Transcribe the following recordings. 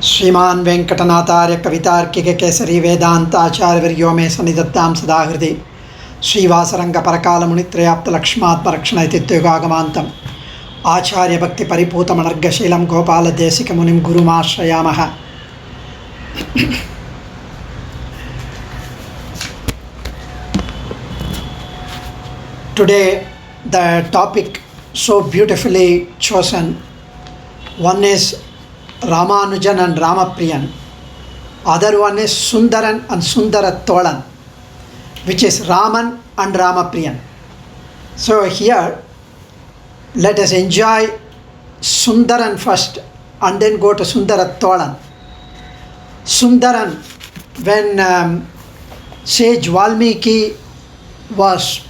श्रीमान वेंकटनाथार्य कवितार्किक केसरी वेदांत आचार्यवर्यो मे सन्निधत्तां सदा हृदि श्रीवासरंग परकाल मुनित्रयाप्त लक्ष्मात्मरक्षण इत्युगागमान्तम् आचार्य भक्ति परिपूतमनर्गशीलं Gopal Desika मुनिं गुरुमाश्रयामः. Today the topic so beautifully chosen, one is Ramanujan and Ramapriyan, other one is Sundaran and Sundarattholan, which is Raman and Ramapriyan. So here let us enjoy Sundaran first and then go to Sundarattholan. Sundaran, when sage Valmiki was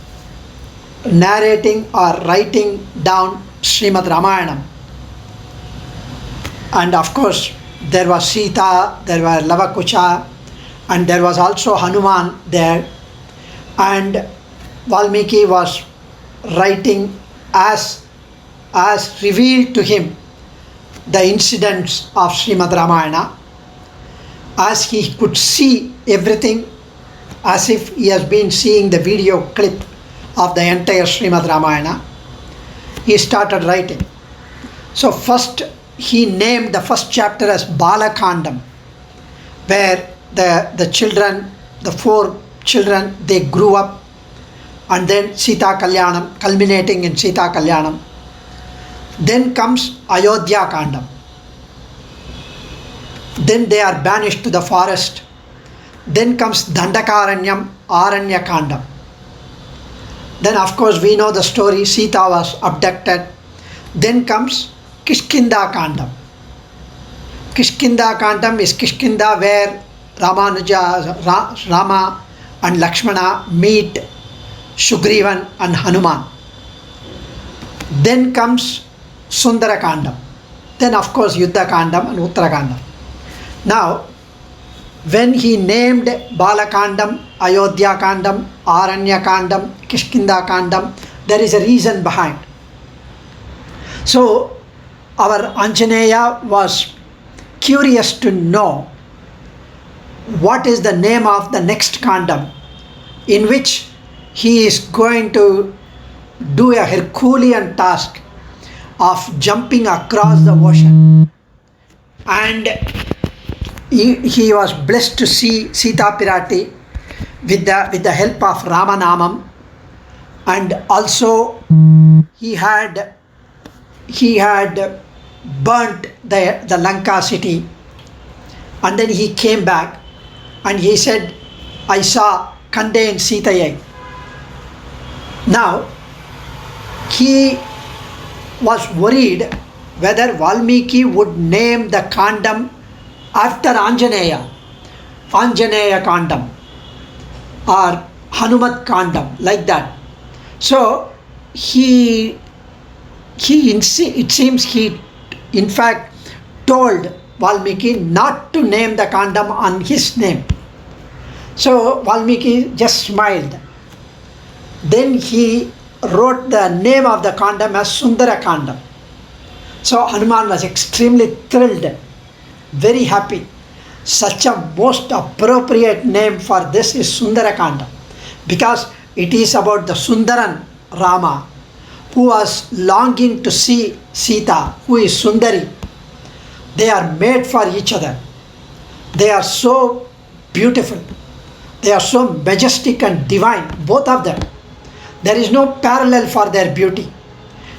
narrating or writing down Srimad Ramayanam, and of course there was Sita, there were Lavakucha, and there was also Hanuman there, and Valmiki was writing as revealed to him the incidents of Srimad Ramayana, as he could see everything as if he has been seeing the video clip of the entire Srimad Ramayana. He started writing. So first he named the first chapter as Balakandam, where the children, the four children, they grew up, and then Sita Kalyanam, culminating in Sita Kalyanam. Then comes Ayodhya Kandam. Then they are banished to the forest. Then comes Dandakaranyam, Aranya Kandam. Then of course we know the story, Sita was abducted. Then comes Kishkinda Kandam. Kishkinda Kandam is Kishkinda, where Rama and Lakshmana meet Sugrivan and Hanuman. Then comes Sundara Kandam. Then of course Yuddha Kandam and Uttara Kandam. Now when he named Balakandam, Ayodhya Kandam, Aranya Kandam, Kishkinda Kandam, there is a reason behind. So our Anjaneya was curious to know what is the name of the next Kandam, in which he is going to do a Herculean task of jumping across the ocean. And he was blessed to see Sita Pirati with the help of Rama Namam, and also he had burnt the Lanka city, and then he came back and he said, I saw Kande and Sitayai. Now he was worried whether Valmiki would name the Kandam after Anjaneya Kandam or Hanumat Kandam, like that. So it seems he in fact told Valmiki not to name the Kandam on his name. So Valmiki just smiled. Then he wrote the name of the Kandam as Sundara Kandam. So Hanuman was extremely thrilled, very happy. Such a most appropriate name for this is Sundara Kandam, because it is about the Sundaran Rama, who was longing to see Sita, who is Sundari. They are made for each other. They are so beautiful. They are so majestic and divine, both of them. There is no parallel for their beauty.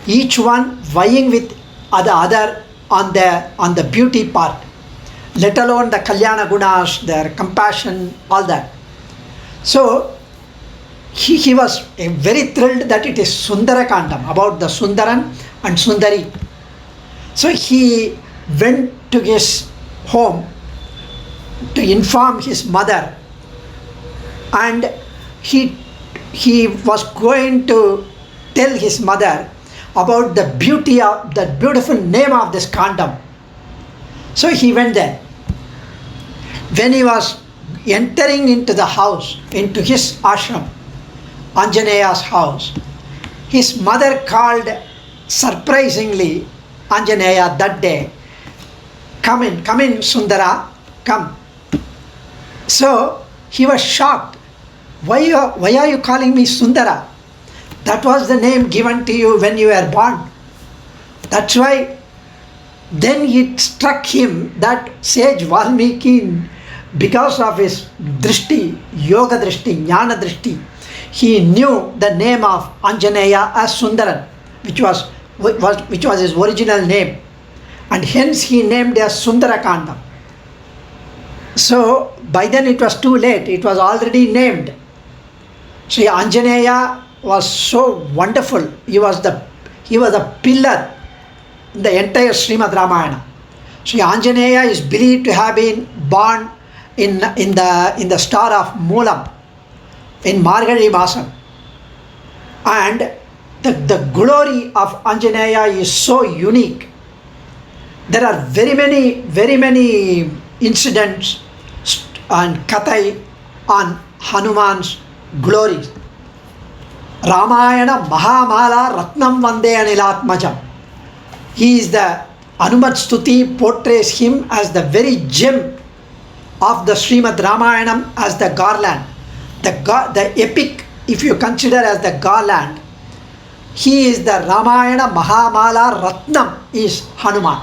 Each one vying with the other on the beauty part, let alone the Kalyana Gunas, their compassion, all that. So he was very thrilled that it is Sundara Kandam, about the Sundaran and Sundari. So he went to his home to inform his mother, and he was going to tell his mother about the beauty of the beautiful name of this Kandam. So he went there. When he was entering into the house, into his ashram, Anjaneya's house, his mother called surprisingly Anjaneya that day come in, Sundara, come. So he was shocked. Why are you calling me Sundara? That was the name given to you when you were born. That's why then it struck him that sage Valmiki, because of his drishti, yoga drishti, jnana drishti, he knew the name of Anjaneya as Sundaran, which was his original name, and hence he named as Sundarakanda. So by then it was too late, it was already named. Sri Anjaneya was so wonderful. He was a pillar in the entire Srimad Ramayana. Sri Anjaneya is believed to have been born in the star of Moolam in Margazhi Masam. And the glory of Anjaneya is so unique. There are very many incidents and kathai on Hanuman's glories. Ramayana Mahamala Ratnam Vande Anilatmajam. He is the Hanumat Stuti portrays him as the very gem of the Srimad Ramayanam, as the garland. The epic, if you consider as the garland, he is the Ramayana Mahamala Ratnam is Hanuman.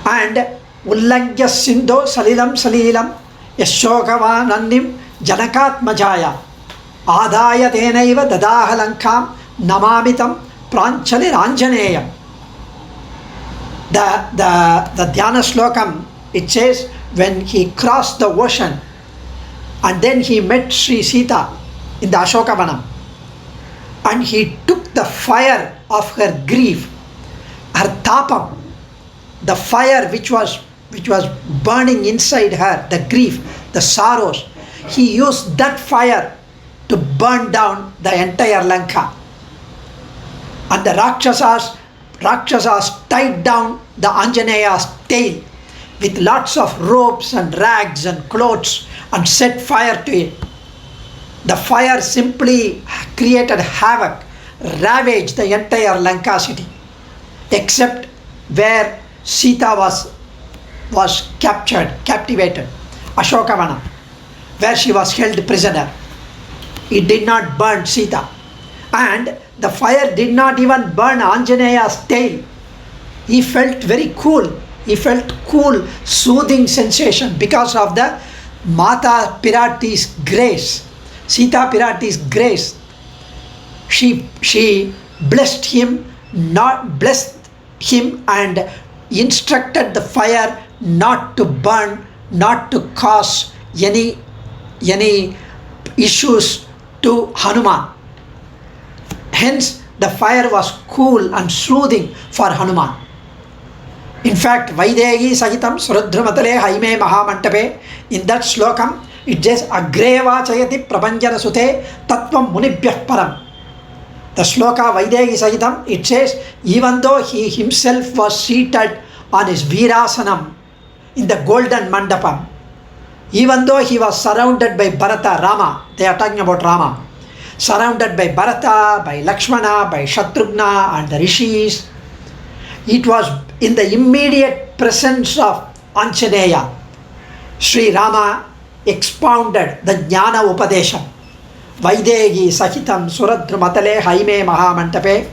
And Ullagya Sindho Salilam Salilam Yashokavanandim Janakatmajaya Adaya Tenaiva Dadahalankam Namamitam Pranchali Ranjaneyam. The Dhyana Slokam, it says, when he crossed the ocean and then he met Sri Sita in the Ashokavanam, and he took the fire of her grief, her tapam, the fire which was burning inside her, the grief, the sorrows, he used that fire to burn down the entire Lanka. And the Rakshasas tied down the Anjaneya's tail with lots of ropes and rags and clothes and set fire to it. The fire simply created havoc, ravaged the entire Lanka city, except where Sita was captivated, Ashokavana, where she was held prisoner. It did not burn Sita. And the fire did not even burn Anjaneya's tail. He felt very cool. He felt cool, soothing sensation because of the Mata Pirati's grace, Sita Pirati's grace. She blessed him and instructed the fire not to burn, not to cause any issues to Hanuman. Hence, the fire was cool and soothing for Hanuman. In fact, Vaidehi Sahitam Suradhrumatale Haime Mahamantape, in that slokam, it says, Agreva Chayati Prabhanjana Sute Tattvam Munibhyah Param. The sloka Vaidehi Sahitam, it says, even though he himself was seated on his Virasanam in the golden mandapam, even though he was surrounded by Bharata, Rama, they are talking about Rama, surrounded by Bharata, by Lakshmana, by Shatrughna and the rishis, it was in the immediate presence of Anjaneya. Sri Rama expounded the Jnana Upadesham. Vaidehi Sahitam Suradhrumatale Haime Mahamantape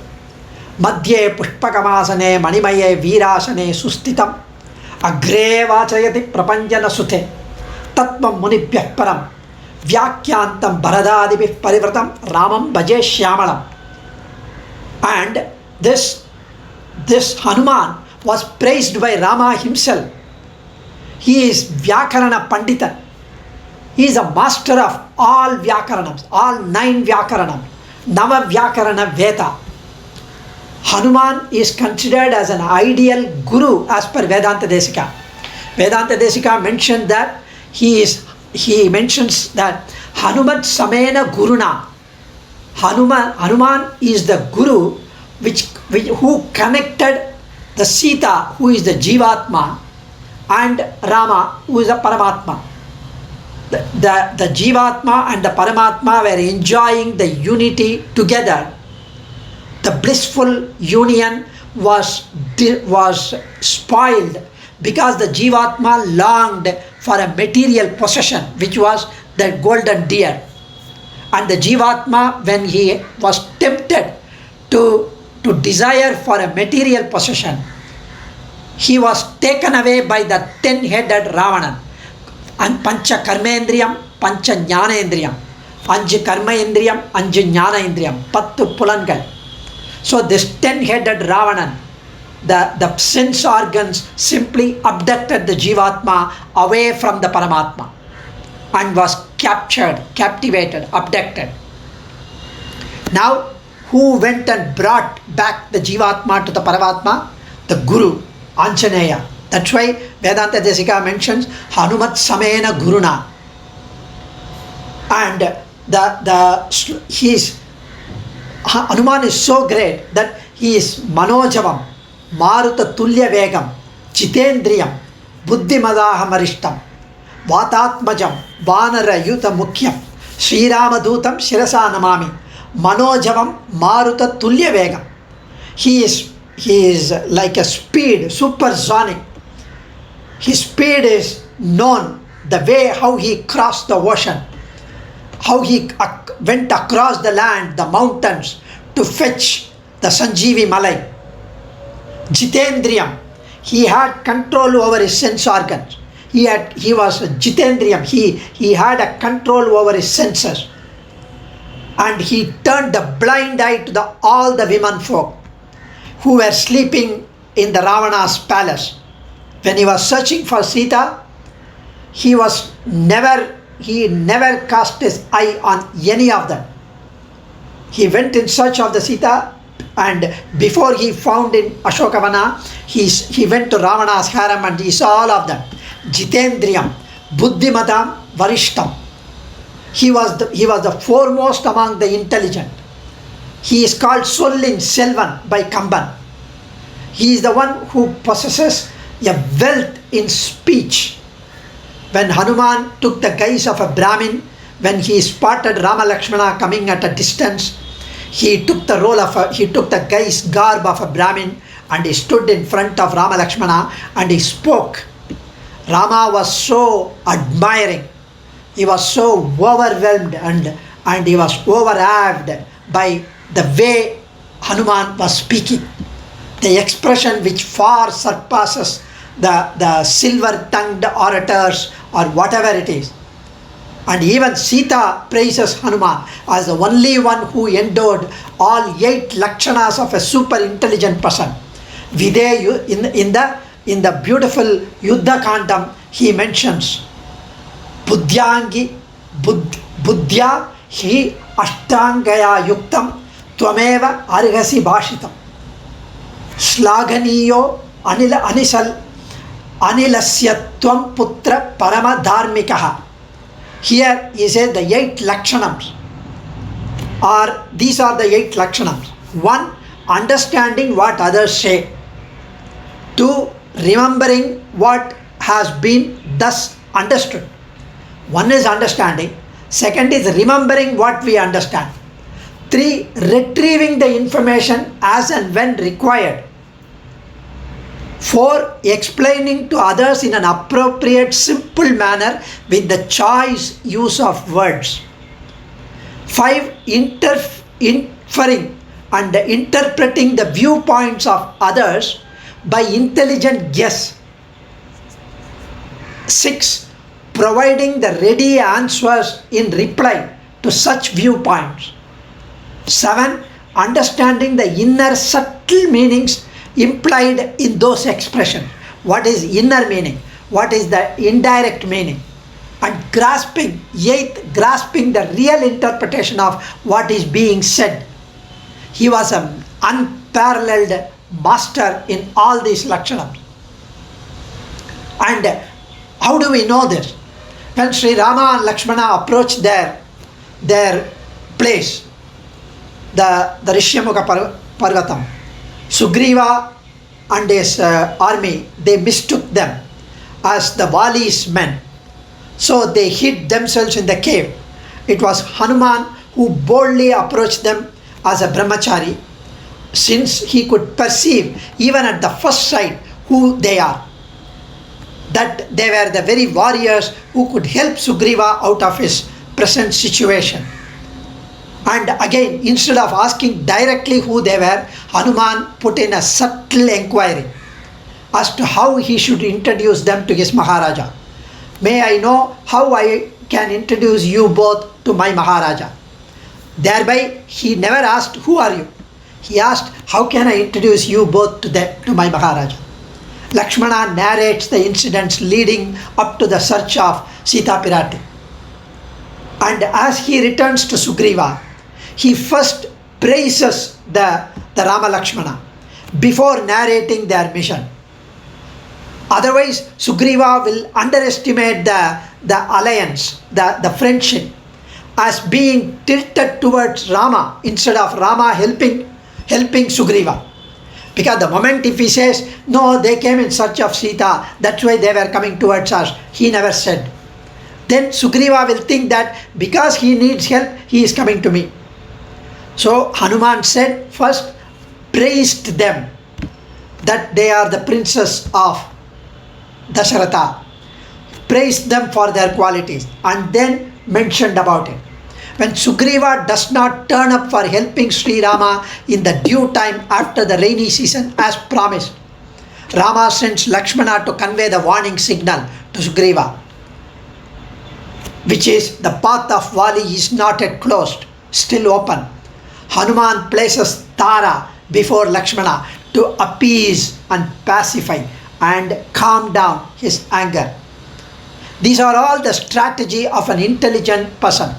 Madhye Pushpakamasane Manimaye Virasane Sustitam Agre Vachayati Prapanjana Sute Tatvam Munibhyah Param Vyakyantam Bharadadibhi Parivratam Ramam Bhaje Shyamalam. And this Hanuman was praised by Rama himself. He is Vyakarana Pandita. He is a master of all Vyakaranams, all 9 Vyakaranam, Nava Vyakarana Veda. Hanuman is considered as an ideal guru as per Vedanta Desika. Vedanta Desika mentioned that he mentions that Hanuman Samena Guruna. Hanuman is the guru who connected the Sita, who is the Jivatma, and Rama, who is the Paramatma. The Jivatma and the Paramatma were enjoying the unity together, the blissful union was spoiled because the Jivatma longed for a material possession, which was the golden deer. And the Jivatma, when he was tempted to desire for a material possession, he was taken away by the 10-headed Ravanan. And Pancha Karmendriyam, Pancha Jnanendriyam. Anju Karma Indriyam, Anju Jnana Indriyam. Pattu Pulangal. So this 10-headed Ravanan, the sense organs simply abducted the Jivatma away from the Paramatma and was captivated, abducted. Now, who went and brought back the Jivatma to the Paramatma? The Guru, Anjaneya. That's why Vedanta Desika mentions Hanumat Samena Guruna. And Hanuman is so great that he is Manojavam, Maruta Tulya Vegam, Chitendriyam, Buddhimadaha Marishtam, Vatatmajam, Vanara Yuta Mukyam, Sri Ramadutam Shirasa Namami, Manojavam, Maruta Tulya Vegam. He is like a speed, supersonic. His speed is known, the way how he crossed the ocean, how he went across the land, the mountains, to fetch the Sanjeevi Malai. Jitendriyam, he had control over his sense organs. He was Jitendriyam, he had a control over his senses. And he turned the blind eye to all the women folk who were sleeping in the Ravana's palace. When he was searching for Sita, he never cast his eye on any of them. He went in search of the Sita, and before he found in Ashokavana, he went to Ravana's harem and he saw all of them. Jitendriyam, Buddhimatam, Varishtam. He was the foremost among the intelligent. He is called Sollin Selvan by Kamban. He is the one who possesses a wealth in speech. When Hanuman took the guise of a Brahmin, when he spotted Rama Lakshmana coming at a distance, he took the garb of a Brahmin and he stood in front of Rama Lakshmana and he spoke. Rama was so admiring. He was so overwhelmed and he was overawed by the way Hanuman was speaking. The expression which far surpasses the silver-tongued orators or whatever it is. And even Sita praises Hanuman as the only one who endowed all 8 lakshanas of a super intelligent person. Videyu, in the beautiful Yuddha Kandam, he mentions Buddhyangi, Buddhya hi ashtangaya yuktam tvameva arhasi bhashitam. Slaganiyo anilasyatvam putra parama dharmikaha. Here he says the 8 lakshanams. These are the 8 lakshanams. 1. Understanding what others say. 2. Remembering what has been thus understood. 1 is understanding. 2nd is remembering what we understand. 3. Retrieving the information as and when required. 4. Explaining to others in an appropriate, simple manner with the choice use of words. 5. Inferring and interpreting the viewpoints of others by intelligent guess. 6. Providing the ready answers in reply to such viewpoints. 7. Understanding the inner subtle meanings implied in those expressions. What is inner meaning? What is the indirect meaning? And grasping the real interpretation of what is being said. He was an unparalleled master in all these lakshanams. And how do we know this? When Sri Rama and Lakshmana approached their place, the Rishyamukha Parvatam, Sugriva and his army, they mistook them as the Vali's men. So they hid themselves in the cave. It was Hanuman who boldly approached them as a brahmachari since he could perceive even at the first sight who they are, that they were the very warriors who could help Sugriva out of his present situation. And again, instead of asking directly who they were, Hanuman put in a subtle inquiry as to how he should introduce them to his Maharaja. May I know how I can introduce you both to my Maharaja? Thereby, he never asked, who are you? He asked, how can I introduce you both to my Maharaja? Lakshmana narrates the incidents leading up to the search of Sita Pirati. And as he returns to Sugriva, he first praises the Rama Lakshmana before narrating their mission. Otherwise, Sugriva will underestimate the alliance, the friendship, as being tilted towards Rama instead of Rama helping Sugriva. Because the moment if he says, no, they came in search of Sita, that's why they were coming towards us, he never said. Then Sugriva will think that because he needs help, he is coming to me. So Hanuman said, first praised them that they are the princes of Dasharatha, praised them for their qualities, and then mentioned about it. When Sugriva does not turn up for helping Sri Rama in the due time after the rainy season as promised, Rama sends Lakshmana to convey the warning signal to Sugriva, which is the path of Vali is not yet closed, still open. Hanuman places Tara before Lakshmana to appease and pacify and calm down his anger. These are all the strategy of an intelligent person.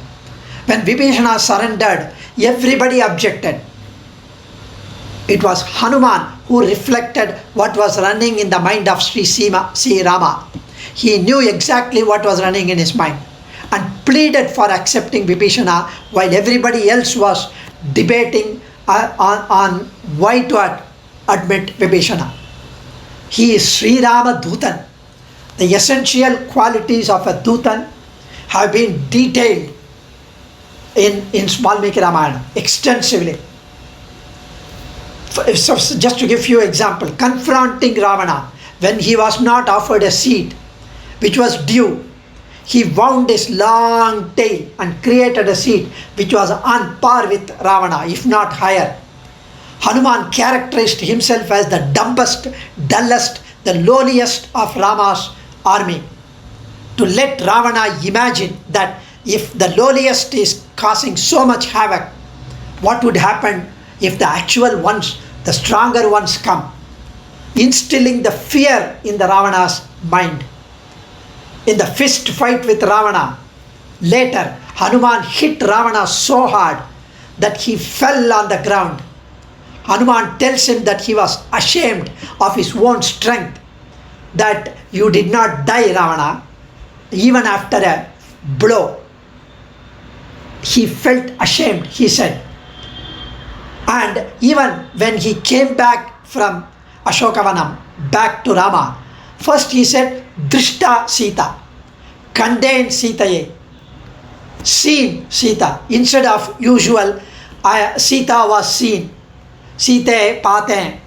When Vibhishana surrendered, everybody objected. It was Hanuman who reflected what was running in the mind of Sri Rama. He knew exactly what was running in his mind and pleaded for accepting Vibhishana while everybody else was debating on why to admit Vibhishana. He is Sri Rama Dutan. The essential qualities of a Dutan have been detailed in Valmiki Ramayana extensively. So just to give you an example, confronting Ravana when he was not offered a seat which was due, he wound his long tail and created a seat which was on par with Ravana, if not higher. Hanuman characterized himself as the dumbest, dullest, the lowliest of Rama's army, to let Ravana imagine that if the lowliest is causing so much havoc, what would happen if the actual ones, the stronger ones come, instilling the fear in the Ravana's mind. In the fist fight with Ravana, later Hanuman hit Ravana so hard that he fell on the ground. Hanuman tells him that he was ashamed of his own strength, that you did not die, Ravana, even after a blow. He felt ashamed, he said. And even when he came back from Ashokavanam, back to Rama, first he said, Drishta Sita, contained Sitaye, seen Sita. Instead of usual, Sita was seen, Sitaye Pate.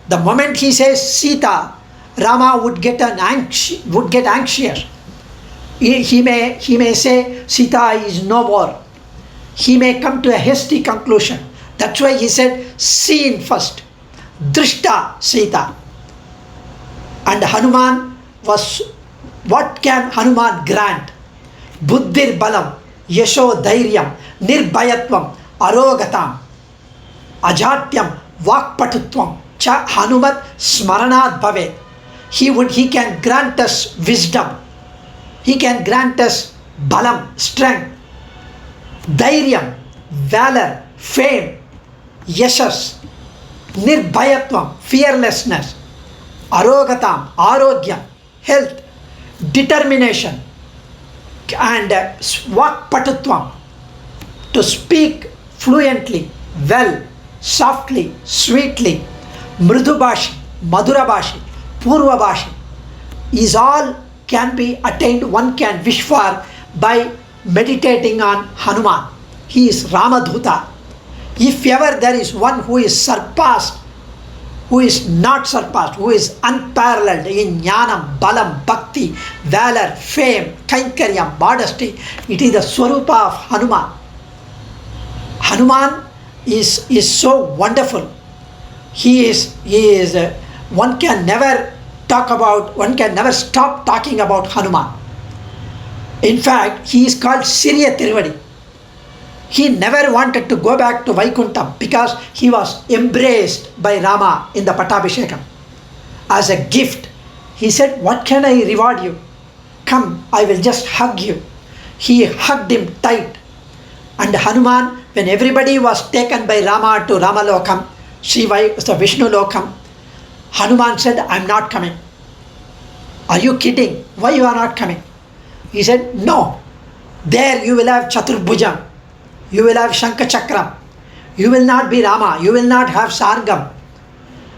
The moment he says Sita, Rama would get anxious. He may say Sita is no more. He may come to a hasty conclusion. That's why he said seen first, Drishta Sita. And Hanuman was, what can Hanuman grant? Buddhir balam, yasho dhairyam, nirbhayatvam, arogatam, ajatyam, vakpatutvam, cha hanumat smaranat bhavet. He can grant us wisdom. He can grant us balam, strength, dhairyam, valor, fame, yashas, nirbhayatvam, fearlessness, arogatam, arogyam, health, determination, and vakpatutvam, to speak fluently, well, softly, sweetly, mridubhashi, madhurabhashi, purvabhashi, is all can be attained, one can wish for by meditating on Hanuman. He is Ramadhuta. If ever there is one who is surpassed, who is not surpassed, who is unparalleled in jnanam, balam, bhakti, valor, fame, kaikaryam, modesty, it is the Swarupa of Hanuman. Hanuman is so wonderful. He is one can never stop talking about Hanuman. In fact, he is called Siriya Tiruvadi. He never wanted to go back to Vaikuntham because he was embraced by Rama in the Pattabhishekam. As a gift, he said, "What can I reward you? Come, I will just hug you." He hugged him tight. And Hanuman, when everybody was taken by Rama to Ramalokam, the Vishnu Lokam, Hanuman said, "I'm not coming." "Are you kidding? Why you are not coming?" He said, "No, there you will have Chaturbhujam, you will have Shankha Chakram, you will not be Rama, you will not have Sargam,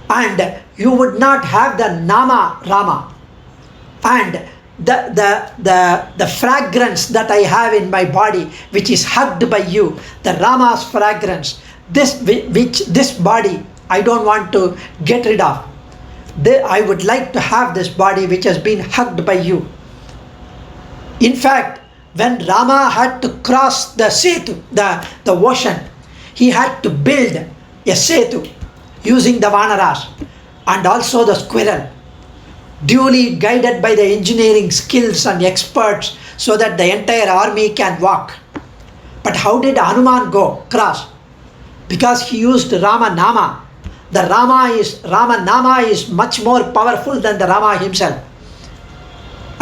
and you would not have the Nama Rama, and the fragrance that I have in my body, which is hugged by you, the Rama's fragrance, this body I don't want to get rid of. I would like to have this body which has been hugged by you." In fact, when Rama had to cross the Setu, the ocean, he had to build a Setu using the Vanaras and also the squirrel, duly guided by the engineering skills and experts so that the entire army can walk. But how did Hanuman cross? Because he used Rama Nama. The Rama Nama is much more powerful than the Rama himself.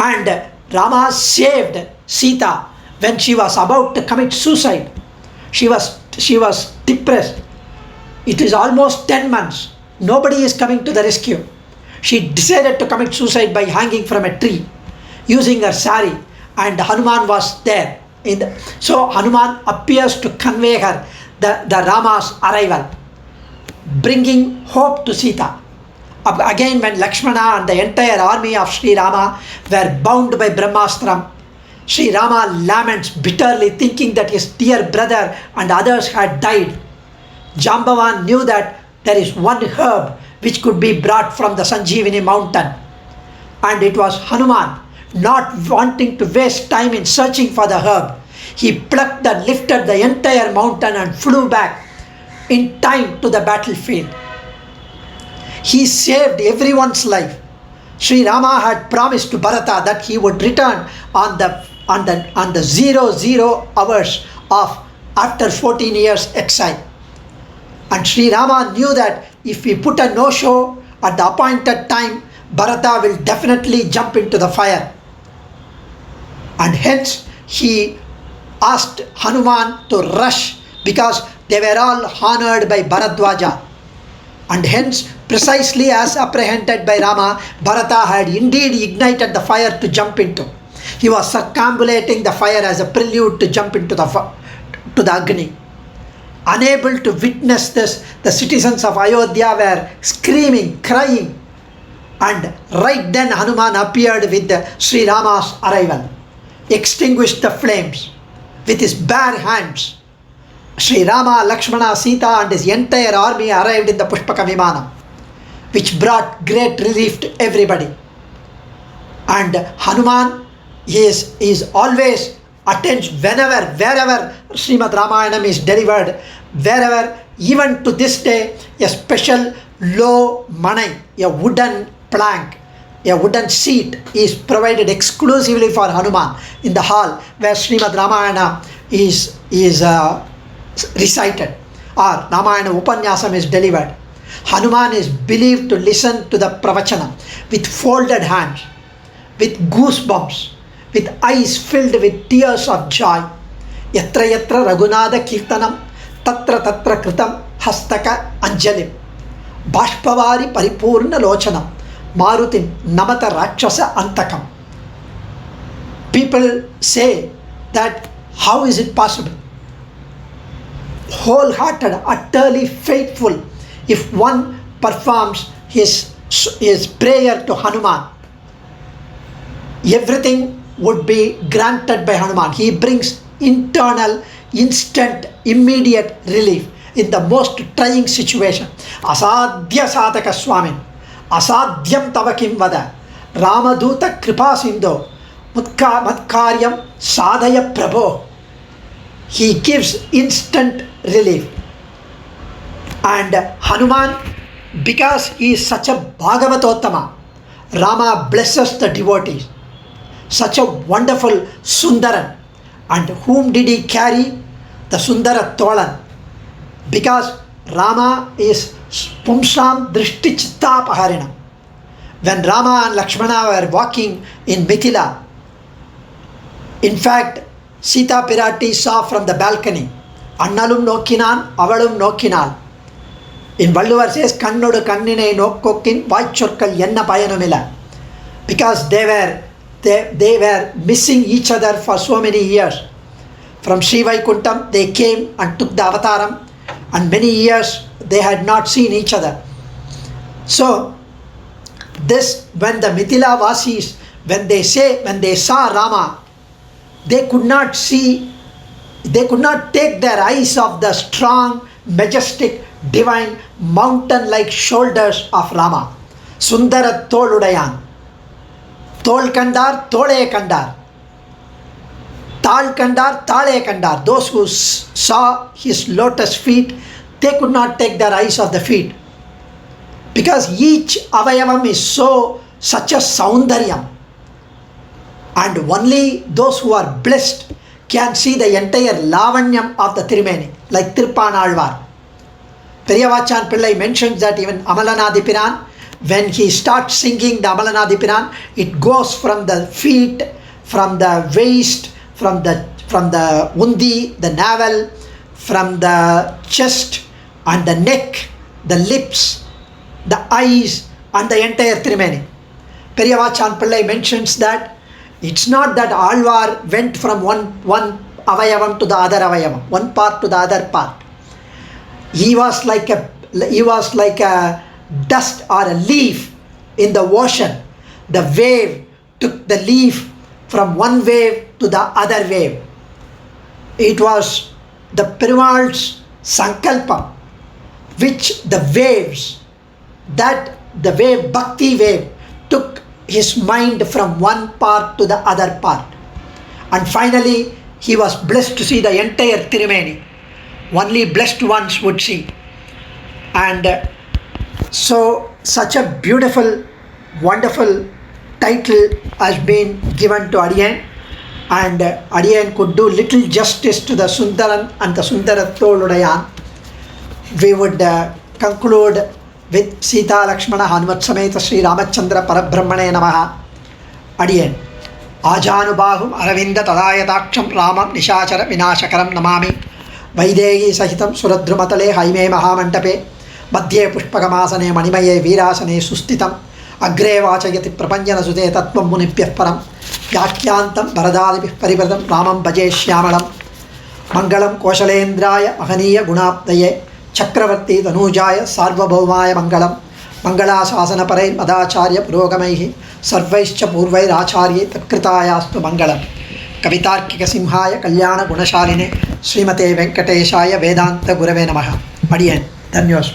And Rama saved Sita when she was about to commit suicide. She was depressed. It is almost 10 months. Nobody is coming to the rescue. She decided to commit suicide by hanging from a tree using her sari, and Hanuman was there. So Hanuman appears to convey her the Rama's arrival, bringing hope to Sita. Again, when Lakshmana and the entire army of Sri Rama were bound by Brahmastram, Sri Rama laments bitterly, thinking that his dear brother and others had died. Jambavan knew that there is one herb which could be brought from the Sanjeevani mountain, and it was Hanuman. Not wanting to waste time in searching for the herb, he plucked and lifted the entire mountain and flew back in time to the battlefield. He saved everyone's life. Sri Rama had promised to Bharata that he would return on the 00 hours of after 14 years exile. And Sri Rama knew that if he put a no-show at the appointed time, Bharata will definitely jump into the fire. And hence he asked Hanuman to rush, because they were all honored by Bharadwaja. And hence, precisely as apprehended by Rama, Bharata had indeed ignited the fire to jump into. He was circumambulating the fire as a prelude to jump into the Agni. Unable to witness this, the citizens of Ayodhya were screaming, crying. And right then Hanuman appeared with Sri Rama's arrival, extinguished the flames with his bare hands. Sri Rama, Lakshmana, Sita and his entire army arrived in the Pushpaka Vimanam, which brought great relief to everybody. And Hanuman is always attention wherever Srimad Ramayanam is delivered, wherever, even to this day, a special low manai, a wooden plank, a wooden seat is provided exclusively for Hanuman in the hall where Srimad Ramayana is recited, or Ramayana Upanyasam is delivered. Hanuman is believed to listen to the pravachana with folded hands, with goosebumps, with eyes filled with tears of joy. Yatra yatra Raghunada Kirtanam tatra tatra kritam hastaka anjalim bashpavari paripurna lochanam marutin namata rakshasa antakam. People say that how is it possible? Wholehearted, utterly faithful, if one performs his prayer to Hanuman, everything would be granted by Hanuman. He brings internal, instant, immediate relief. in the most trying situation. Asadhya sadhaka swamin, asadhyam tava kim vada, Ramaduta kripa sindho, matkaryam sadhaya prabho. He gives instant relief. And Hanuman, because he is such a Bhagavatottama, Rama blesses the devotees. Such a wonderful Sundaran. And whom did he carry? The Sundarattholan. Because Rama is Pumsam Drishti Chittapaharina. When Rama and Lakshmana were walking in Mithila, in fact, Sita Pirati saw from the balcony, Annalum nokkinan, Avalum nokkinal. In Valluvar says, Kannodu kannine nokkokkin, Vaichorkal yenna payanumila. Because they were missing each other for so many years. From Sri Vaikuntham, they came and took the avataram, and many years they had not seen each other. So, this, when the Mithila Vasis, when they saw Rama, they could not take their eyes off the strong, majestic, divine, mountain-like shoulders of Rama. Sundarattholan. Tol kandar, tole kandar. Tal kandar, tale kandar. Those who saw his lotus feet, they could not take their eyes off the feet. Because each avayavam is such a saundaryam. And only those who are blessed can see the entire lavanyam of the Tirumeni, like Tirpanalvar. Periyavachan Pillai mentions that even Amalanadipiran, when he starts singing the Amalanadipiran, it goes from the feet, from the waist, from the undi, the navel, from the chest and the neck, the lips, the eyes, and the entire Tirumeni. Periyavachan Pillai mentions that it's not that Alvar went from one avayavam to the other avayavam, one part to the other part. He was like a dust or a leaf in the ocean. The wave took the leaf from one wave to the other wave. It was the Perumal's Sankalpa, which the waves, that the wave, Bhakti wave, took his mind from one part to the other part. And finally, he was blessed to see the entire Tirumeni. Only blessed ones would see. And so, such a beautiful, wonderful title has been given to Adiyan. And Adiyan could do little justice to the Sundaran and the Sundarattholan. We would conclude with Sita Lakshmana Hanumat Sameta Sri Ramachandra Parabrahmane Namaha. Adiyan. Ajanubahum Aravinda Tadayataksham Ramam Nishachara Vinashakaram Namami. Vaidehi Sahitam Suradrumatale Haime Mahamantape. Madhye Pushpakamasane Manimaye Virasane Sustitam. Agre Vachayati Prapanjana Sute Tatvam Munipyah Param. Yakhyantam Bharadadipih Parivradam Ramam Bhaje Shyamalam. Mangalam Koshalendraya Mahaniya Gunaptaye. Chakravarti Danujaya Sarvabhaumaya Mangalam. Mangala Sasana Parai Madacharya Purogamaihi. Sarvaischa Purvair Acharye Tatkritaayastu Mangalam. Kavitarkika Simhaya Kalyana Gunashaline Srimate Venkateshaya Vedanta Gurave Namaha. Adiyan. Dhanyos.